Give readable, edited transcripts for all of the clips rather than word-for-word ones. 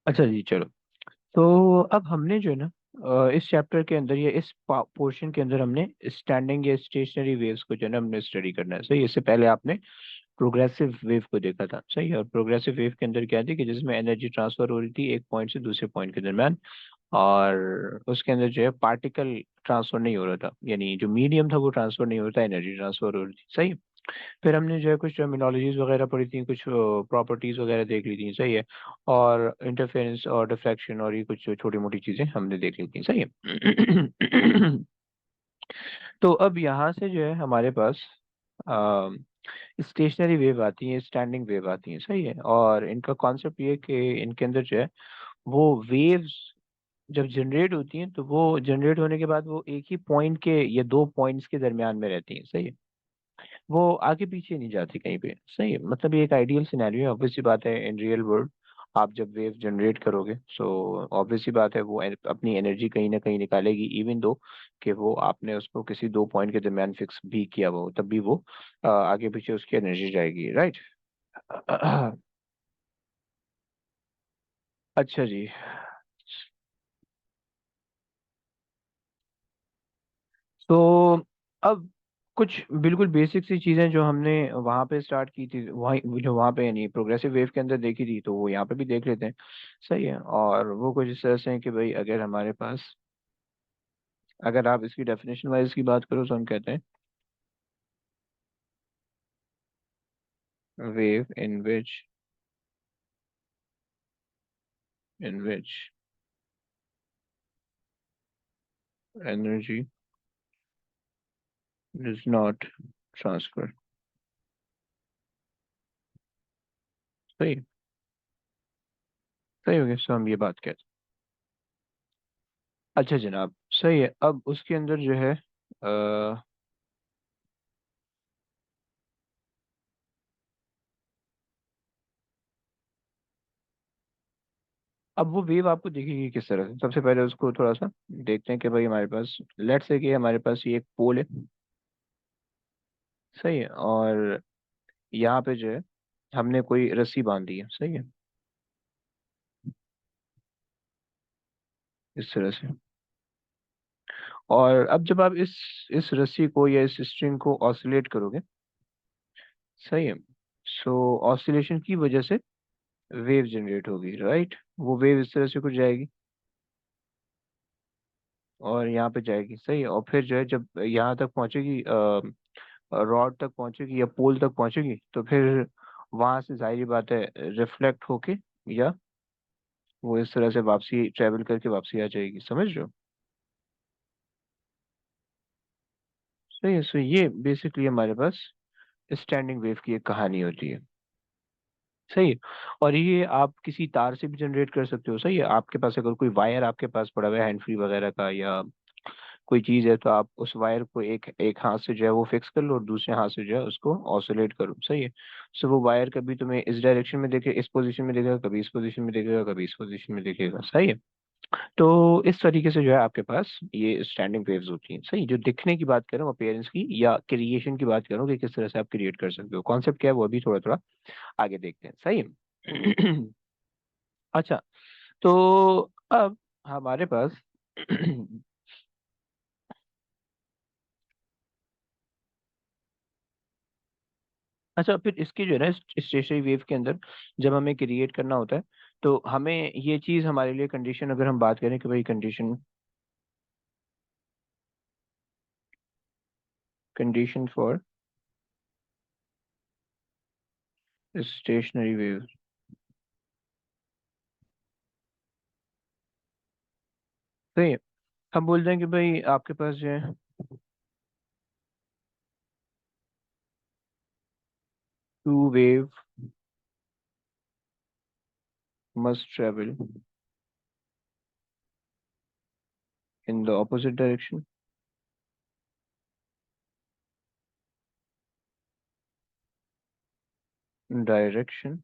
अच्छा जी, चलो। तो अब हमने जो है ना, इस चैप्टर के अंदर या इस पोर्शन के अंदर हमने स्टैंडिंग या स्टेशनरी वेव्स को जो है ना हमने स्टडी करना है। सही है। इससे पहले आपने प्रोग्रेसिव वेव को देखा था। सही है। और प्रोग्रेसिव वेव के अंदर क्या थी कि जिसमें एनर्जी ट्रांसफर हो रही थी एक पॉइंट से दूसरे पॉइंट के दरम्यान, और उसके अंदर जो है पार्टिकल ट्रांसफर नहीं हो रहा था, यानी जो मीडियम था वो ट्रांसफर नहीं हो रहा था, एनर्जी ट्रांसफर हो रही थी। सही है। फिर हमने जो है कुछ टर्मिनोलॉजीज वगैरह पढ़ी थी, कुछ प्रॉपर्टीज वगैरह देख ली थी। सही है। और इंटरफेरेंस और डिफ्रैक्शन और ये कुछ छोटी मोटी चीजें हमने देख ली थी। सही है। तो अब यहाँ से जो है हमारे पास स्टेशनरी वेव आती है, स्टैंडिंग वेव आती है। सही है। और इनका कॉन्सेप्ट ये है कि इनके अंदर जो है वो वेव्स जब जनरेट होती हैं तो वो जनरेट होने के बाद वो एक ही पॉइंट के या दो पॉइंट्स के दरमियान में रहती हैं। सही है। वो आगे पीछे नहीं जाती कहीं पे। सही है। मतलब ये एक आइडियल सिनेरियो है। ऑब्वियस सी बात है, इन रियल वर्ल्ड आप जब वेव जनरेट करोगे सो ऑब्वियस सी बात है वो अपनी एनर्जी कहीं ना कहीं निकालेगी, इवन दो कि वो आपने उसको किसी दो पॉइंट के दरमियान फिक्स भी किया हुआ हो, तब भी वो आगे पीछे उसकी एनर्जी जाएगी। राइट। अच्छा जी। तो अब कुछ बिल्कुल बेसिक सी चीजें जो हमने वहां पे स्टार्ट की थी, वहीं जो वहां पे यानी प्रोग्रेसिव वेव के अंदर देखी थी, तो वो यहाँ पे भी देख लेते हैं। सही है। और वो कुछ इस तरह से है कि भाई अगर हमारे पास, अगर आप इसकी डेफिनेशन वाइज की बात करो तो हम कहते हैं wave in which energy does not transfer. सही। सही हो गया। सो हम ये बात कहते हैं। अच्छा जनाब, सही है। अब उसके अंदर जो है अब वो वेव आपको दिखेगी किस तरह से, सबसे पहले उसको थोड़ा सा देखते हैं कि भाई हमारे पास लेट्स से कि हमारे पास ये एक पोल है। सही है। और यहाँ पे जो है हमने कोई रस्सी बांध दी है। सही है। इस तरह से। और अब जब आप इस रस्सी को या इस स्ट्रिंग को ऑसिलेट करोगे, सही है, सो ऑसिलेशन की वजह से वेव जनरेट होगी। राइट। वो वेव इस तरह से कुछ जाएगी और यहाँ पे जाएगी। सही है। और फिर जो है जब यहाँ तक पहुंचेगी, रॉड तक पहुंचेगी या पोल तक पहुंचेगी, तो फिर वहां से जाहिर बात है रिफ्लेक्ट होके या वो इस तरह से वापसी ट्रेवल करके वापसी आ जाएगी। समझ रहे हो? सही है। सो ये बेसिकली हमारे पास स्टैंडिंग वेव की एक कहानी होती है। सही है। और ये आप किसी तार से भी जनरेट कर सकते हो। सही है। आपके पास अगर कोई वायर आपके पास पड़ा हुआ है हैंड फ्री वगैरह का या कोई चीज है, तो आप उस वायर को एक एक हाथ से जो है वो फिक्स कर लो और दूसरे हाथ से जो है उसको ऑसिलेट करो। सही है। सो वो वायर कभी तुम्हें इस डायरेक्शन में देखे, इस पोजीशन में देखेगा, कभी इस पोजीशन में देखेगा, कभी इस पोजीशन में देखेगा। सही है। तो इस तरीके से जो है आपके पास ये स्टैंडिंग वेव्स होती हैं। सही। जो दिखने की बात करूँ अपीयरेंस की या क्रिएशन की बात करूँ कि किस तरह से आप क्रिएट कर सकते हो, कॉन्सेप्ट क्या है वो अभी थोड़ा थोड़ा आगे देखते हैं। सही है। अच्छा। तो अब हमारे पास अच्छा, फिर इसकी जो है ना स्टेशनरी वेव के अंदर जब हमें क्रिएट करना होता है, तो हमें ये चीज हमारे लिए कंडीशन, अगर हम बात करें कि भाई condition condition for stationary wave, सही है। हम बोलते हैं कि भाई आपके पास जो है two wave must travel in the opposite direction. Direction.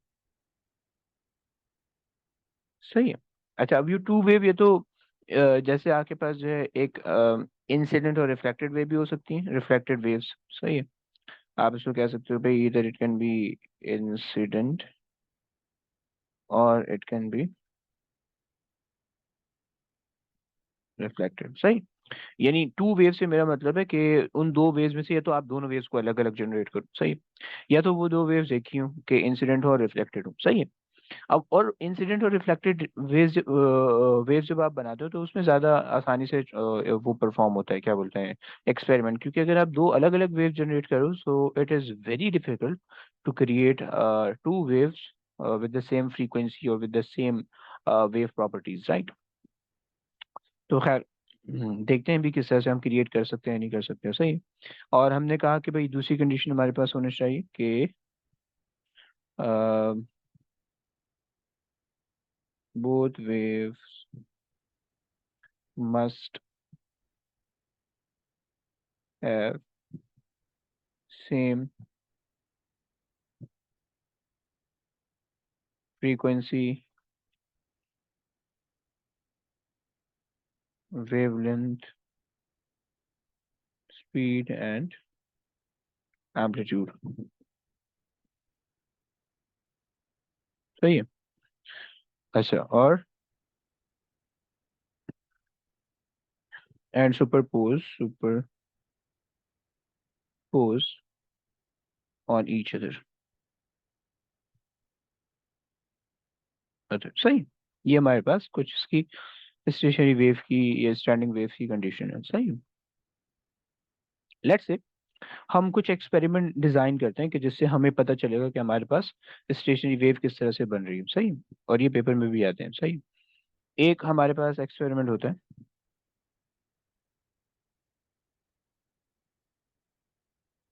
सही है। अच्छा, अब ये टू वेव, ये तो जैसे आपके पास जो है एक इंसिडेंट और रिफ्लेक्टेड वेव भी हो सकती है, रिफ्लेक्टेड वेव्स। सही है। आप इसको कह सकते हो भाई इधर इट कैन बी इंसिडेंट और इट कैन बी रिफ्लेक्टेड, सही। यानी टू वेव से मेरा मतलब है कि उन दो वेव्स में से या तो आप दोनों वेव्स को अलग अलग जनरेट करो, सही, या तो वो दो वेव्स एक ही हो कि इंसिडेंट हो और रिफ्लेक्टेड हो, सही है। अब और इंसिडेंट और रिफ्लेक्टेड वेव्स वेव्स जब आप बनाते हो तो उसमें ज्यादा आसानी से वो परफॉर्म होता है, क्या बोलते हैं, एक्सपेरिमेंट, क्योंकि अगर आप दो अलग अलग वेव जनरेट करो so it is very difficult to create two waves with the same frequency और with the same wave properties, right. तो खैर, देखते हैं भी किस तरह से हम क्रिएट कर सकते हैं नहीं कर सकते हैं, सही। और हमने कहा कि भाई दूसरी कंडीशन हमारे पास होनी चाहिए कि both waves must have same frequency, wavelength, speed and amplitude, सही है। अच्छा, और and superpose on each other, अच्छा, सही। ये हमारे पास कुछ इसकी स्टेशनरी वेव की या स्टैंडिंग वेव की कंडीशन है, सही। लेट्स से हम कुछ एक्सपेरिमेंट डिजाइन करते हैं कि जिससे हमें पता चलेगा कि हमारे पास स्टेशनरी वेव किस तरह से बन रही है, सही। और ये पेपर में भी आते हैं, सही। एक हमारे पास एक्सपेरिमेंट होता है,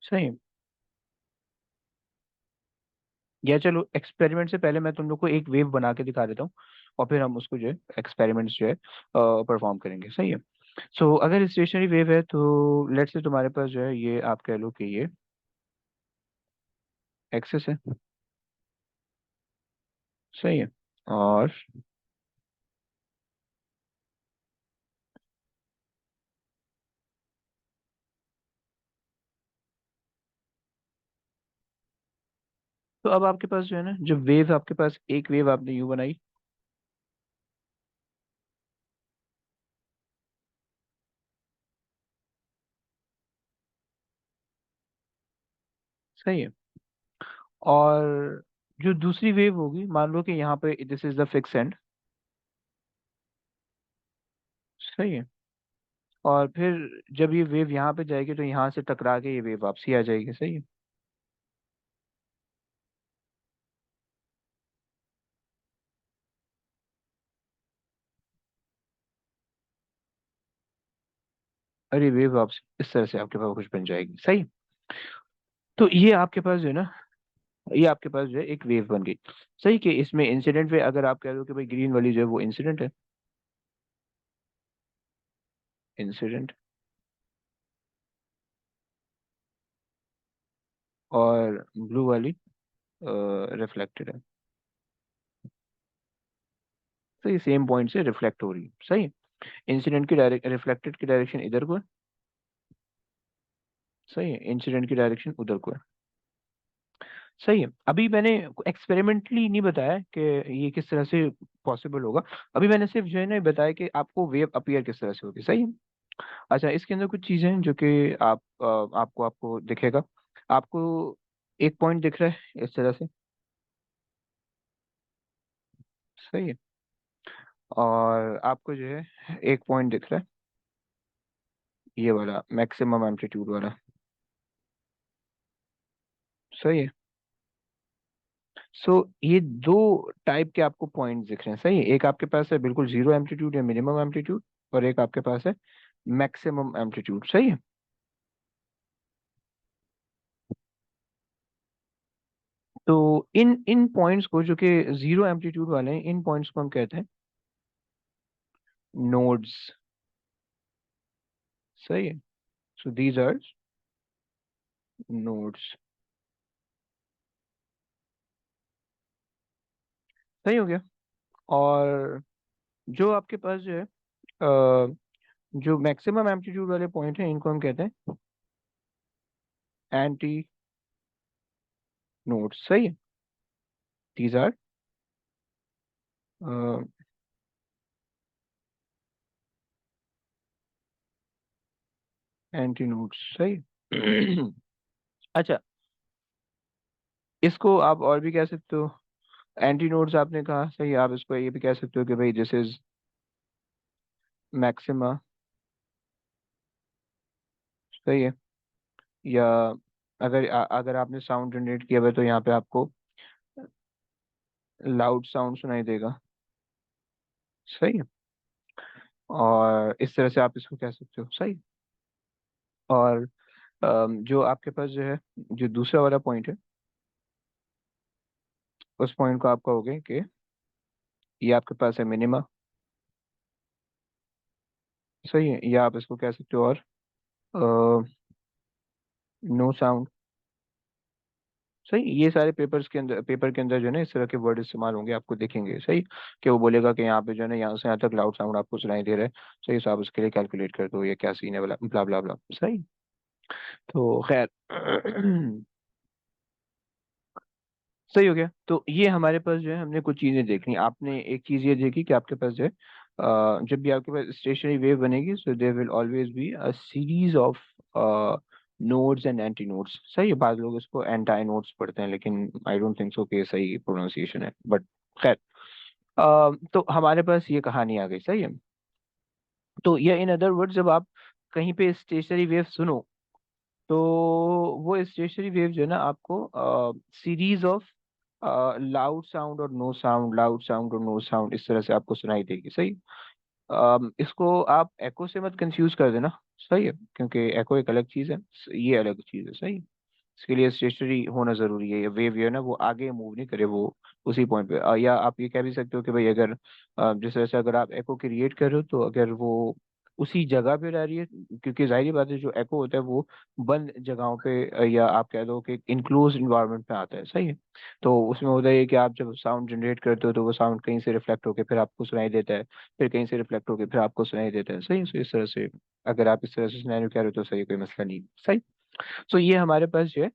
सही। या चलो एक्सपेरिमेंट से पहले मैं तुम लोग को एक वेव बना के दिखा देता हूँ और फिर हम उसको जो है एक्सपेरिमेंट्स जो है परफॉर्म करेंगे, सही है। सो अगर स्टेशनरी वेव है तो लेट्स से तुम्हारे पास जो है ये आप कह लो कि ये एक्सेस है, सही है। और तो अब आपके पास जो है ना, जो वेव आपके पास एक वेव आपने यू बनाई, सही है। और जो दूसरी वेव होगी, मान लो कि यहाँ पे this is the fix and, सही है। और फिर जब ये वेव यहाँ पे जाएगी तो यहाँ से टकरा के ये वेव वापसी आ जाएगी, सही है। और ये वेव वापसी इस तरह से आपके पास कुछ बन जाएगी, सही। तो ये आपके पास जो है ना, ये आपके पास जो है एक वेव बन गई, सही। कि इसमें इंसिडेंट वे अगर आप कह दो कि भाई ग्रीन वाली जो है वो इंसिडेंट है, इंसिडेंट, और ब्लू वाली रिफ्लेक्टेड है, तो ये सेम पॉइंट से रिफ्लेक्ट हो रही है, सही। इंसिडेंट की डायरेक्ट रिफ्लेक्टेड की डायरेक्शन इधर को है, सही है। इंसिडेंट की डायरेक्शन उधर को है, सही है। अभी मैंने एक्सपेरिमेंटली नहीं बताया कि ये किस तरह से पॉसिबल होगा, अभी मैंने सिर्फ जो है ना बताया कि आपको वेव अपीयर किस तरह से होगी, सही है। अच्छा, इसके अंदर कुछ चीजें हैं जो कि आपको आपको दिखेगा, आपको एक पॉइंट दिख रहा है इस तरह से, सही है। और आपको जो है एक पॉइंट दिख रहा है ये वाला मैक्सिमम एम्पलीट्यूड वाला, सही है। सो ये दो टाइप के आपको पॉइंट दिख रहे हैं, सही है। एक आपके पास है बिल्कुल जीरो एम्पलीट्यूड या मिनिमम एम्पलीट्यूड, और एक आपके पास है मैक्सिमम एम्पलीट्यूड, सही है। तो इन इन पॉइंट्स को जो कि जीरो एम्पलीट्यूड वाले हैं, इन पॉइंट्स को हम कहते हैं नोड्स, सही है। सो दीज आर नोड्स, सही हो गया। और जो आपके पास जो है जो मैक्सिमम एम्पलीट्यूड वाले पॉइंट हैं इनको हम कहते हैं एंटी नोड्स, सही है। दीज आर एंटी नोड्स, सही। अच्छा, इसको आप और भी कह सकते हो। एंटी नोड्स आपने कहा, सही। आप इसको ये भी कह सकते हो कि भाई दिस इज मैक्सिमा, सही है। या अगर आपने साउंड जनरेट किया हुआ है तो यहाँ पे आपको लाउड साउंड सुनाई देगा, सही है। और इस तरह से आप इसको कह सकते हो, सही। और जो आपके पास जो है, जो दूसरा वाला पॉइंट है, उस पॉइंट को आप कहोगे कि ये आपके पास है मिनिमा, सही है। या आप इसको कह सकते हो और नो साउंड, सही। ये सारे पेपर के अंदर जो है ना इस तरह के वर्ड इस्तेमाल होंगे, आपको दिखेंगे, सही। कि वो बोलेगा कि यहाँ पे जो है ना यहाँ से यहाँ तक लाउड साउंड आपको सुनाई दे रहा है, सही। तो आप उसके लिए कैलकुलेट कर दो ये क्या सीन है, ब्ला ब्ला ब्ला, सही। तो खैर, सही हो गया। तो ये हमारे पास जो है, हमने कुछ चीजें देख ली। आपने एक चीज ये देखी कि आपके पास जो है जब भी आपके पास स्टेशनरी वेव बनेगी, so there will always be a series of nodes and antinodes, सही है। बाद लोग इसको एंटाई नोड्स पढ़ते हैं, लेकिन आई डोंट थिंक सो कि सही प्रोनाउंसिएशन है, बट खैर। तो हमारे पास ये कहानी आ गई, सही है। तो ये इन अदर वर्ड, जब आप कहीं पे स्टेशनरी वेव सुनो, तो वो स्टेशनरी वेव जो है ना आपको सीरीज ऑफ लाउड साउंड और नो साउंड, लाउड साउंड और नो साउंड, इस तरह से आपको सुनाई देगी, सही। इसको आप एको से मत कंफ्यूज कर देना, सही है। क्योंकि एको एक अलग चीज है, ये अलग चीज है, सही। इसके लिए स्टेशनरी होना जरूरी है। ये वेव जो है ना वो आगे मूव नहीं करे, वो उसी पॉइंट पे। या आप ये कह भी सकते हो कि भाई अगर जिस तरह से अगर आप एको क्रिएट कर रहे हो, तो अगर वो उसी जगह पे रह रही है, क्योंकि जाहिर बात है जो एको होता है वो बंद जगहों पे या आप कह दो कि इनक्लोज इन्वायरमेंट पे आता है, सही है। तो उसमें होता है कि आप जब साउंड जनरेट करते हो तो वो साउंड कहीं से रिफ्लेक्ट होकर फिर आपको सुनाई देता है, फिर कहीं से रिफ्लेक्ट होकर फिर आपको सुनाई देता है, सही है। So, इस तरह से अगर आप इस तरह से सिनेरियो कह रहे हो तो सही, कोई मसला नहीं, सही। सो ये हमारे पास जो है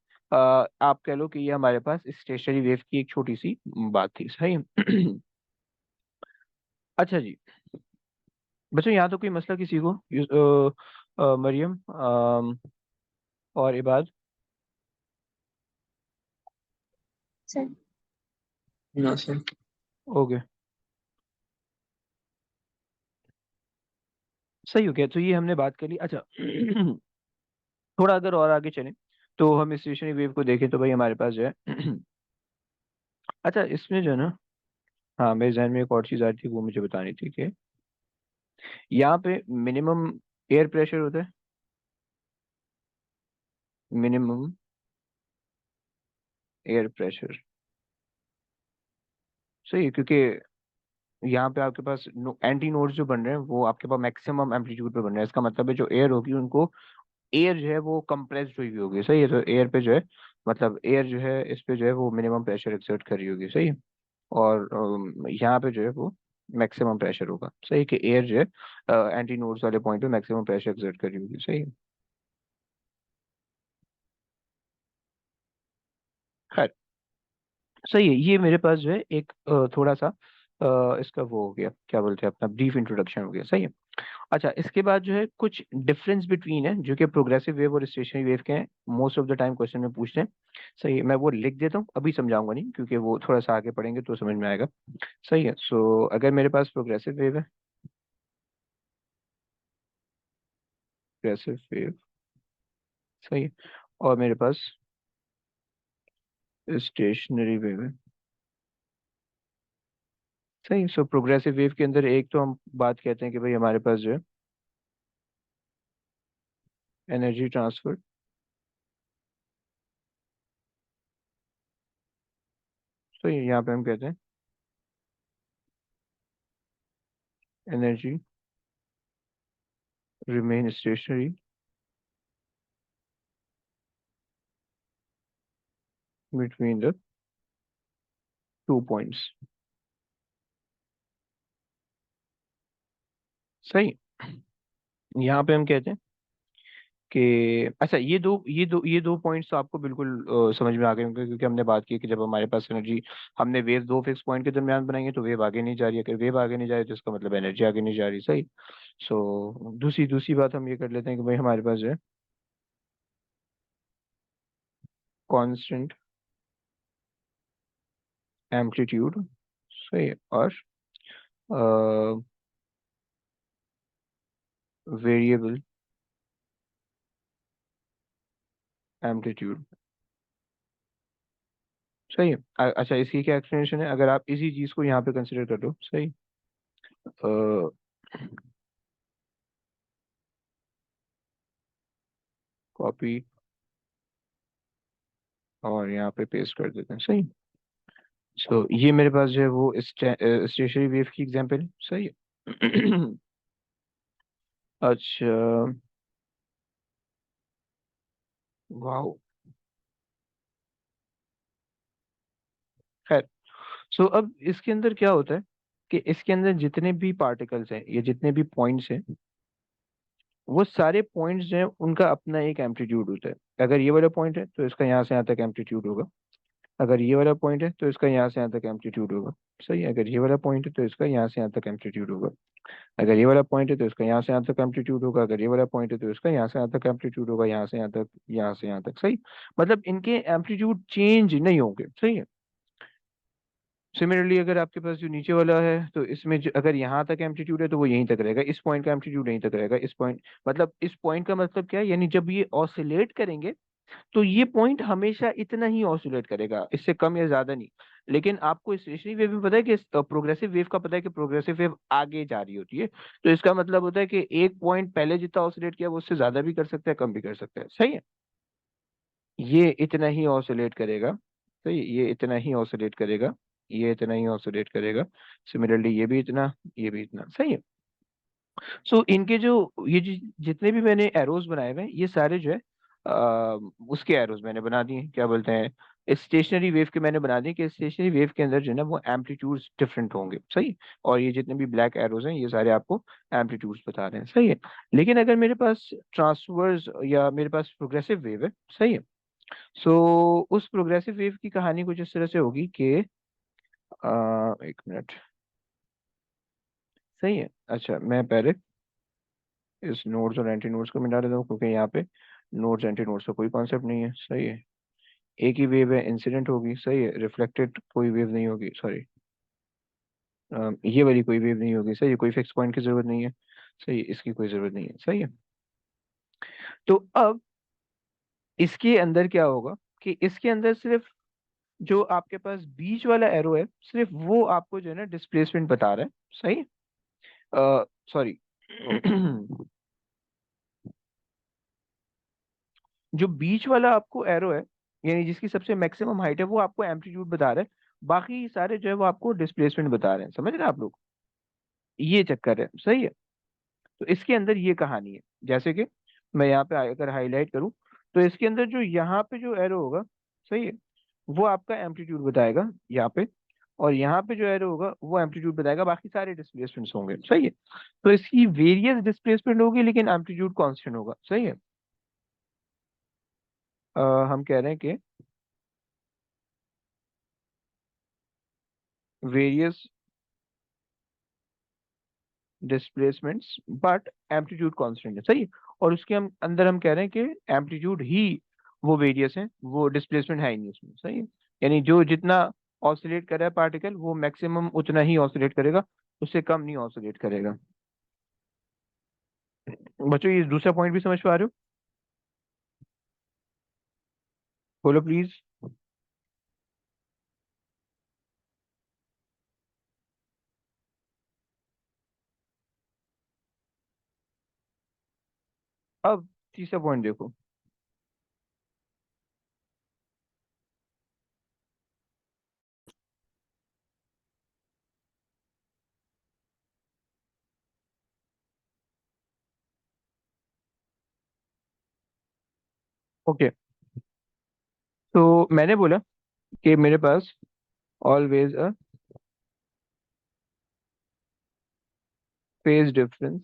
आप कह लो कि ये हमारे पास स्टेशनरी वेव की एक छोटी सी बात थी, सही। अच्छा जी, बच्चों यहाँ तो कोई मसला किसी को मरियम और इबाद? सर। ना सर। ओके, सही हो गया। तो ये हमने बात कर ली। अच्छा, थोड़ा अगर और आगे चलें तो हम स्टेशनरी वेव को देखें, तो भाई हमारे पास जो है अच्छा, इसमें जो है ना, हाँ मेरे जहन में एक और चीज़ आ रही थी, वो मुझे बतानी थी कि यहाँ पे मिनिमम एयर प्रेशर होता है, मिनिमम एयर प्रेशर, सही है। क्योंकि यहाँ पे आपके पास एंटी नोड्स जो बन रहे हैं वो आपके पास मैक्सिमम एम्पलीट्यूड पे बन रहे हैं। इसका मतलब है जो एयर होगी उनको, एयर जो है वो कंप्रेस्ड हुई होगी, सही है। तो एयर पे जो है, मतलब एयर जो है इस पे जो है वो मिनिमम प्रेशर एक्सर्ट कर रही होगी, सही है। और यहाँ पे जो है वो मैक्सिमम प्रेशर होगा, सही। कि एयर जो है एंटी नोड्स वाले पॉइंट पे मैक्सिमम प्रेशर एक्सर्ट कर रही होगी, सही है। खैर, सही है। ये मेरे पास जो है एक थोड़ा सा इसका वो हो गया, क्या बोलते हैं, अपना ब्रीफ इंट्रोडक्शन हो गया, सही है। अच्छा, इसके बाद जो है कुछ डिफरेंस बिटवीन है जो कि प्रोग्रेसिव वेव और स्टेशनरी वेव के हैं, most of the time question में पूछते हैं, सही है। मैं वो लिख देता हूँ, अभी समझाऊंगा नहीं, क्योंकि वो थोड़ा सा आगे पढ़ेंगे तो समझ में आएगा, सही है। सो अगर मेरे पास प्रोग्रेसिव वेव है, प्रोग्रेसिव वेव, सही है। और मेरे पास स्टेशनरी वेव है, सही। सो प्रोग्रेसिव वेव के अंदर एक तो हम बात कहते हैं कि भाई हमारे पास जो है एनर्जी ट्रांसफर, सही है। यहाँ पे हम कहते हैं energy remain stationery between the two points, सही। यहाँ पे हम कहते हैं कि अच्छा ये दो पॉइंट्स तो आपको बिल्कुल समझ में आ गए होंगे, क्योंकि हमने बात की कि जब हमारे पास एनर्जी, हमने वेव दो फिक्स पॉइंट के दरमियान बनाई है तो वेव आगे नहीं जा रही है, अगर वेव आगे नहीं जा रही तो इसका मतलब एनर्जी आगे नहीं जा रही, सही। दूसरी दूसरी बात हम ये कर लेते हैं कि भाई हमारे पास जो है कांस्टेंट एम्पलीट्यूड, सही है, और वेरिएबल एम्पलीट्यूड, सही है। अच्छा, इसकी क्या एक्सप्लेनेशन है, अगर आप इसी चीज को यहाँ पे कंसिडर कर लो, सही। कॉपी और यहाँ पे पेस्ट कर देते हैं, सही। ये मेरे पास जो है वो स्टेशनरी वेव की एग्जांपल है, सही है। अच्छा, वाओ, खैर। अब इसके अंदर क्या होता है कि इसके अंदर जितने भी पार्टिकल्स हैं, ये जितने भी पॉइंट्स हैं, वो सारे पॉइंट्स जो हैं उनका अपना एक एम्पलीट्यूड होता है। अगर ये वाला पॉइंट है तो इसका यहाँ से यहाँ तक एम्पलीट्यूड होगा, अगर ये वाला पॉइंट है तो इसका यहाँ से यहाँ तक एम्पलीट्यूड होगा, सही है। अगर ये वाला पॉइंट है तो इसका यहाँ से यहाँ तक एम्पलीट्यूड होगा, अगर ये वाला पॉइंट है तो इसका यहाँ से यहाँ तक एम्पलीट्यूड होगा, अगर ये वाला पॉइंट है तो इसका यहाँ से यहाँ तक एम्पलीट्यूड होगा, यहाँ से यहाँ तक, यहाँ से यहाँ तक, सही। मतलब इनके एम्पलीट्यूड चेंज नहीं होंगे, सही है। सिमिलरली अगर आपके पास जो नीचे वाला है तो इसमें अगर यहाँ तक एम्पलीट्यूड है तो वो यहीं तक रहेगा, इस पॉइंट का एम्पलीट्यूड यहीं तक रहेगा, इस पॉइंट, मतलब इस पॉइंट का मतलब क्या है, यानी जब ये ऑसिलेट करेंगे तो ये पॉइंट हमेशा इतना ही ऑसिलेट करेगा, इससे कम या ज्यादा नहीं। लेकिन आपको स्टेशनरी वेव में पता है कि प्रोग्रेसिव वेव का पता है कि प्रोग्रेसिव वेव आगे जा रही होती है, तो इसका मतलब होता है कि एक पॉइंट पहले जितना ऑसिलेट किया वो उससे ज्यादा भी कर सकता है, कम भी कर सकता है, सही है। ये इतना ही ऑसिलेट करेगा, सही है, ये इतना ही ऑसिलेट करेगा, ये इतना ही ऑसिलेट करेगा। सिमिलरली ये भी इतना, ये भी इतना, सही है। इनके जो ये जितने भी मैंने एरोज बनाए हुए हैं ये सारे जो है उसके एरोज मैंने बना दिए, क्या बोलते हैं, स्टेशनरी वेव के मैंने बना दिए कि स्टेशनरी वेव के अंदर जो है ना वो एम्पलीट्यूड्स डिफरेंट होंगे, सही। और ये जितने भी ब्लैक एरोज हैं ये सारे आपको एम्पलीट्यूड्स बता रहे हैं, सही है। लेकिन अगर मेरे पास ट्रांसवर्स या मेरे पास प्रोग्रेसिव वेव है, सही है। उस प्रोग्रेसिव वेव की कहानी कुछ इस तरह से होगी कि एक मिनट, सही है। अच्छा, मैं पहले इस नोड्स और एंटी नोड्स को मिटा देता हूँ, क्योंकि यहाँ पे नोड्स एंटी नोड्स का कोई कॉन्सेप्ट नहीं है, सही है। एक ही वेव है, इंसिडेंट होगी, सही है, रिफ्लेक्टेड कोई वेव नहीं होगी, सॉरी, ये वाली कोई वेव नहीं होगी, सही है, कोई फिक्स पॉइंट की जरूरत नहीं है, सही है, इसकी कोई जरूरत नहीं है, सही है। अब इसके अंदर क्या होगा कि इसके अंदर सिर्फ जो आपके पास बीच वाला एरो है, सिर्फ वो आपको जो है ना डिस्प्लेसमेंट बता रहा है, सही। सॉरी, जो बीच वाला आपको एरो है, यानी जिसकी सबसे मैक्सिमम हाइट है, वो आपको एम्पलीट्यूड बता रहा है, बाकी सारे जो है वो आपको डिस्प्लेसमेंट बता रहे हैं, समझ रहे हैं आप लोग, ये चक्कर है, सही है। तो इसके अंदर ये कहानी है, जैसे कि मैं यहाँ पे अगर हाईलाइट करूँ तो इसके अंदर जो यहाँ पे जो एरो होगा, सही है, वो आपका एम्पलीट्यूड बताएगा यहाँ पे, और यहाँ पे जो एरो होगा वो एम्पलीट्यूड बताएगा, बाकी सारे डिस्प्लेसमेंट्स होंगे, सही है। तो इसकी वेरियस डिस्प्लेसमेंट होगी लेकिन एम्पलीट्यूड कांस्टेंट होगा, सही है। अ, हम कह रहे हैं कि various displacements but amplitude constant है, सही है। और उसके हम अंदर हम कह रहे हैं कि एम्पलीट्यूड ही वो वेरियस है, वो डिस्प्लेसमेंट है ही नहीं उसमें, सही है। यानी जो जितना ऑसिलेट कर रहा है पार्टिकल वो मैक्सिमम उतना ही ऑसिलेट करेगा, उससे कम नहीं ऑसिलेट करेगा। बच्चों ये दूसरा पॉइंट भी समझ पा रहे हो, बोलो प्लीज। अब तीसरा पॉइंट देखो। ओके, तो मैंने बोला कि मेरे पास always a phase difference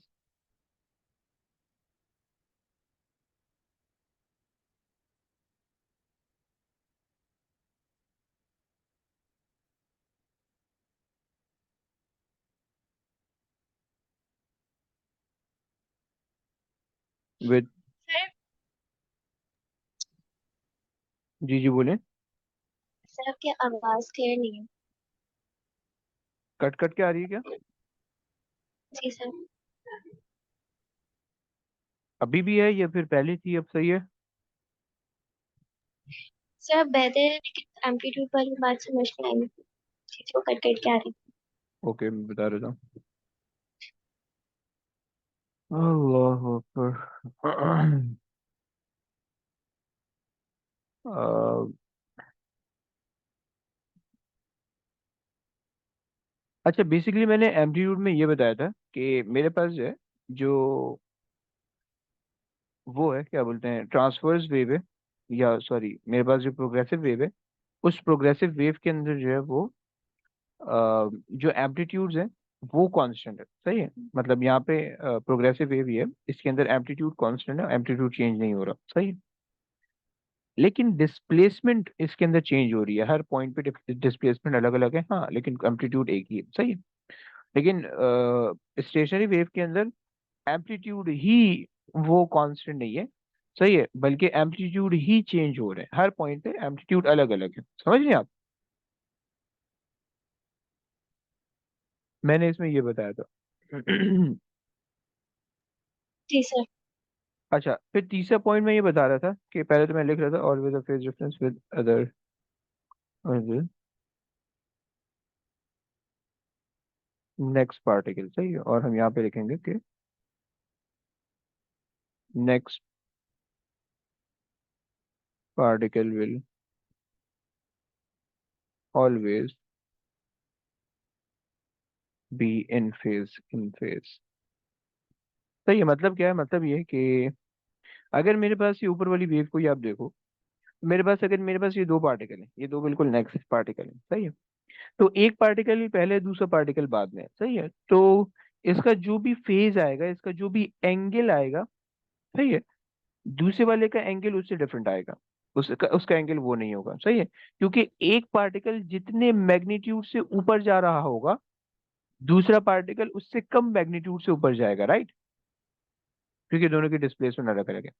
with. Sir जी जी बोले। सर आपकी आवाज क्लियर नहीं है। कट कट के आ रही है क्या? जी सर। अभी भी है या फिर पहले थी, अब सही है? सर आप बहते हैं लेकिन एम्पलीट्यूड वाली बात समझ में आई नहीं। चीजों कट कट के आ रही। ओके, मैं बता रहा था। अल्लाह अकबर। अ, अच्छा, बेसिकली मैंने एम्पलीट्यूड में ये बताया था कि मेरे पास जो है, जो वो है, क्या बोलते हैं, ट्रांसवर्स वेव है, या सॉरी, मेरे पास जो प्रोग्रेसिव वेव है, उस प्रोग्रेसिव वेव के अंदर जो है वो जो एम्पलीट्यूड्स हैं वो कांस्टेंट है। सही है, मतलब यहाँ पे प्रोग्रेसिव वेव ही है, इसके अंदर एम्पलीट्यूड कांस्टेंट है, एम्पलीट्यूड चेंज नहीं हो रहा। सही है। लेकिन डिस्प्लेसमेंट इसके अंदर चेंज हो रही है, हर पॉइंट पे डिस्प्लेसमेंट अलग अलग है, हाँ, लेकिन एम्पलीट्यूड एक ही है। सही है। लेकिन स्टेशनरी वेव के अंदर एम्पलीट्यूड ही वो कांस्टेंट नहीं है। सही है, बल्कि एम्पलीट्यूड ही चेंज हो रहे हैं, हर पॉइंट पे एम्पलीट्यूड अलग अलग है। समझ रहे हैं आप? मैंने इसमें ये बताया था। जी सर। अच्छा, फिर तीसरा पॉइंट मैं ये बता रहा था कि पहले तो मैं लिख रहा था always a phase difference with other next particle. सही है, और हम यहाँ पे लिखेंगे कि next particle will always be in phase. सही है, मतलब क्या है, मतलब ये है कि अगर मेरे पास ये ऊपर वाली वेव को ही आप देखो, मेरे पास, अगर मेरे पास ये दो पार्टिकल है, ये दो बिल्कुल नेक्स्ट पार्टिकल है। सही है। तो एक पार्टिकल पहले, दूसरा पार्टिकल बाद में है। सही है। तो इसका जो भी फेज आएगा, इसका जो भी एंगल आएगा, सही है, दूसरे वाले का एंगल उससे डिफरेंट आएगा, उसका उसका एंगल वो नहीं होगा। सही है, क्योंकि एक पार्टिकल जितने मैग्नीट्यूड से ऊपर जा रहा होगा, दूसरा पार्टिकल उससे कम मैग्नीट्यूड से ऊपर जाएगा, राइट? क्योंकि दोनों की डिस्प्लेसमेंट अलग अलग है।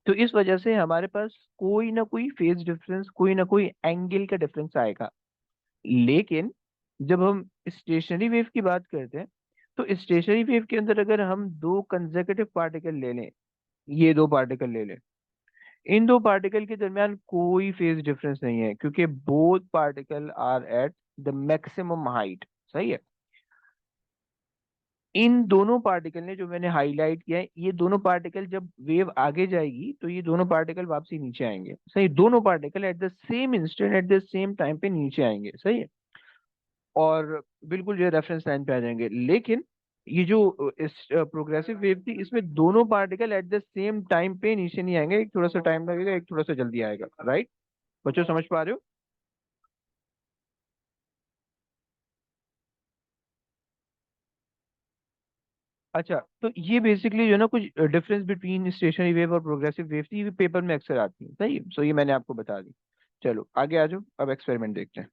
तो इस वजह से हमारे पास कोई ना कोई फेज डिफरेंस, कोई ना कोई एंगल का डिफरेंस आएगा। लेकिन जब हम स्टेशनरी वेव की बात करते हैं, तो स्टेशनरी वेव के अंदर अगर हम दो कंसेक्यूटिव पार्टिकल ले लें, ये दो पार्टिकल ले लें, इन दो पार्टिकल के दरमियान कोई फेज डिफरेंस नहीं है, क्योंकि both particle are at the maximum height. सही है। इन दोनों पार्टिकल ने, जो मैंने हाईलाइट किया है, ये दोनों पार्टिकल जब वेव आगे जाएगी तो ये दोनों पार्टिकल वापसी नीचे आएंगे। सही, दोनों particle at the same instant, at the same time पे नीचे आएंगे। सही है। और बिल्कुल जो है रेफरेंस लाइन पे आ जाएंगे। लेकिन ये जो इस प्रोग्रेसिव वेव थी, इसमें दोनों particle at the same time पे नीचे नहीं आएंगे, एक थोड़ा सा टाइम लगेगा, एक थोड़ा सा जल्दी आएगा। राइट? बच्चों समझ पा रहे हो? अच्छा, तो ये बेसिकली जो है ना, कुछ डिफरेंस बिटवीन स्टेशनरी वेव और प्रोग्रेसिव वेव थी, ये पेपर में अक्सर आती है। सही है, सो ये मैंने आपको बता दी। चलो आगे आ जाओ, अब एक्सपेरिमेंट देखते हैं।